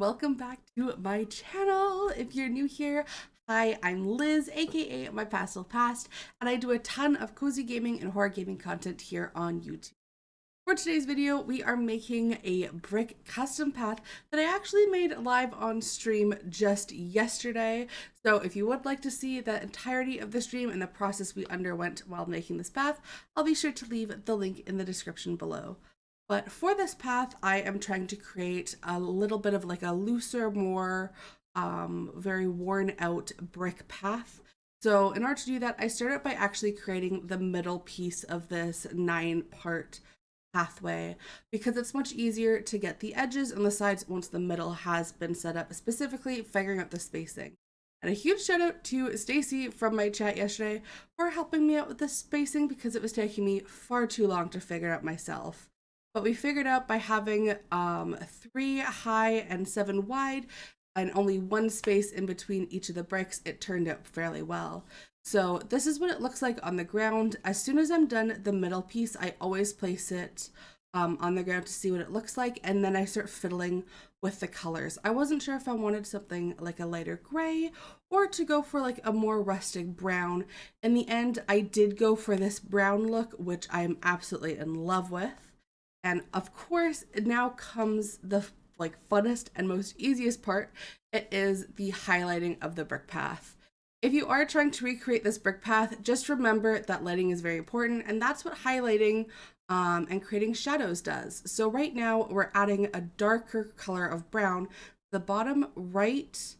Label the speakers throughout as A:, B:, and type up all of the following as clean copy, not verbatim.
A: welcome back to my channel. If you're new here, hi, I'm Liz, aka My Pastel Past, and I do a ton of cozy gaming and horror gaming content here on YouTube. For today's video, we are making a brick custom path that I actually made live on stream just yesterday. So if you would like to see the entirety of the stream and the process we underwent while making this path, I'll be sure to leave the link in the description below. But for this path, I am trying to create a little bit of like a looser, more very worn out brick path. So in order to do that, I started by actually creating the middle piece of this 9-part pathway because it's much easier to get the edges and the sides once the middle has been set up, specifically figuring out the spacing. And a huge shout out to Stacy from my chat yesterday for helping me out with the spacing because it was taking me far too long to figure out myself. But we figured out by having 3 high and 7 wide and only 1 space in between each of the bricks, it turned out fairly well. So this is what it looks like on the ground. As soon as I'm done the middle piece, I always place it on the ground to see what it looks like, and then I start fiddling with the colors. I wasn't sure if I wanted something like a lighter gray or to go for like a more rustic brown. In the end, I did go for this brown look, which I'm absolutely in love with. And of course, now comes the funnest and most easiest part. It is the highlighting of the brick path. If you are trying to recreate this brick path, just remember that lighting is very important, and that's what highlighting and creating shadows does. So right now we're adding a darker color of brown to the bottom right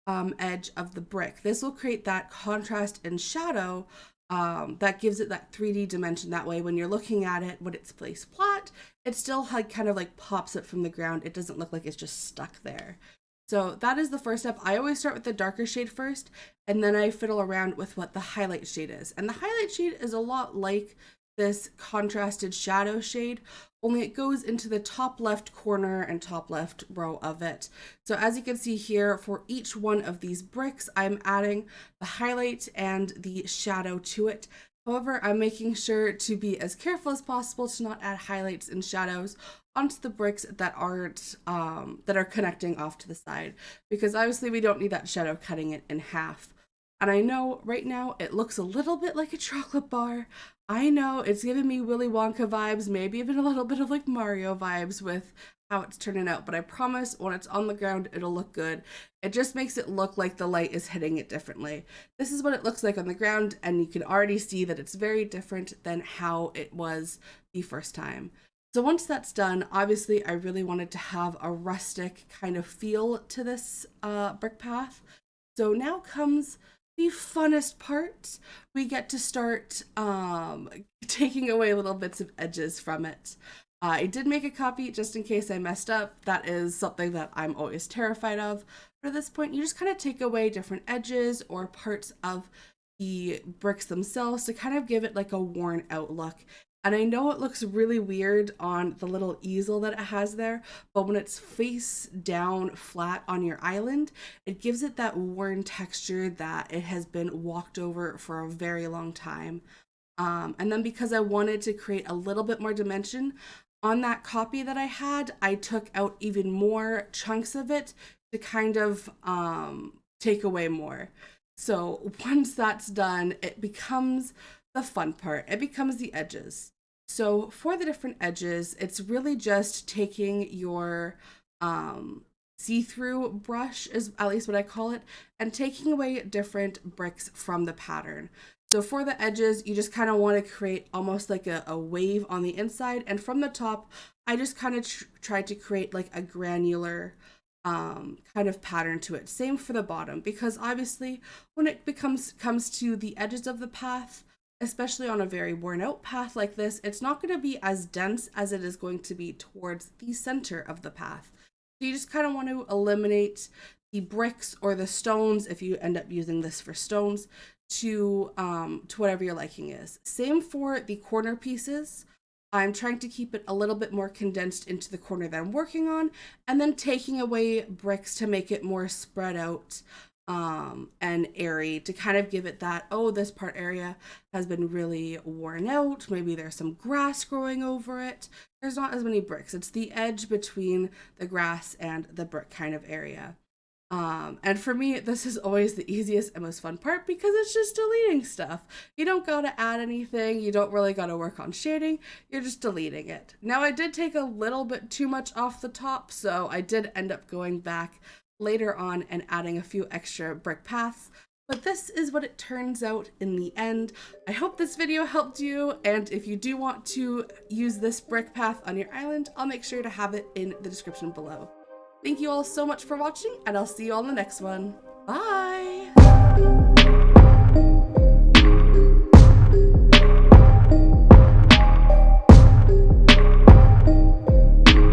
A: edge of the brick. This will create that contrast and shadow that gives it that 3D dimension. That way when you're looking at it, when it's placed flat, it still kind of like pops up from the ground. It doesn't look like it's just stuck there. So that is the first step. I always start with the darker shade first, and then I fiddle around with what the highlight shade is. And the highlight shade is a lot like this contrasted shadow shade, only it goes into the top left corner and top left row of it. So as you can see here, for each one of these bricks, I'm adding the highlight and the shadow to it. However, I'm making sure to be as careful as possible to not add highlights and shadows onto the bricks that aren't that are connecting off to the side, because obviously we don't need that shadow cutting it in half. And I know right now it looks a little bit like a chocolate bar. I know it's giving me Willy Wonka vibes, maybe even a little bit of like Mario vibes with how it's turning out, but I promise when it's on the ground it'll look good. It just makes it look like the light is hitting it differently. This is what it looks like on the ground, and you can already see that it's very different than how it was the first time. So once that's done, obviously I really wanted to have a rustic kind of feel to this brick path. So now comes the funnest part. We get to start taking away little bits of edges from it. I did make a copy just in case I messed up. That is something that I'm always terrified of. But at this point, you just kind of take away different edges or parts of the bricks themselves to kind of give it like a worn out look. And I know it looks really weird on the little easel that it has there, but when it's face down flat on your island, it gives it that worn texture that it has been walked over for a very long time. And then because I wanted to create a little bit more dimension, on that copy that I had, I took out even more chunks of it to kind of take away more. So once that's done, it becomes the fun part. It becomes the edges. So for the different edges, it's really just taking your see-through brush, is at least what I call it, and taking away different bricks from the pattern. So for the edges, you just kind of want to create almost like a wave on the inside, and from the top, I just kind of tried to create like a granular kind of pattern to it. Same for the bottom, because obviously when it comes to the edges of the path, especially on a very worn out path like this, it's not going to be as dense as it is going to be towards the center of the path. So you just kind of want to eliminate the bricks or the stones, if you end up using this for stones, to whatever your liking is. Same for the corner pieces. I'm trying to keep it a little bit more condensed into the corner that I'm working on, and then taking away bricks to make it more spread out and airy to kind of give it that, oh, this part area has been really worn out. Maybe there's some grass growing over it. There's not as many bricks. It's the edge between the grass and the brick kind of area. And for me, this is always the easiest and most fun part because it's just deleting stuff. You don't gotta add anything. You don't really gotta work on shading. You're just deleting it. Now, I did take a little bit too much off the top, so I did end up going back later on and adding a few extra brick paths. But this is what it turns out in the end. I hope this video helped you, and if you do want to use this brick path on your island, I'll make sure to have it in the description below. Thank you all so much for watching, and I'll see you all in the next one. Bye!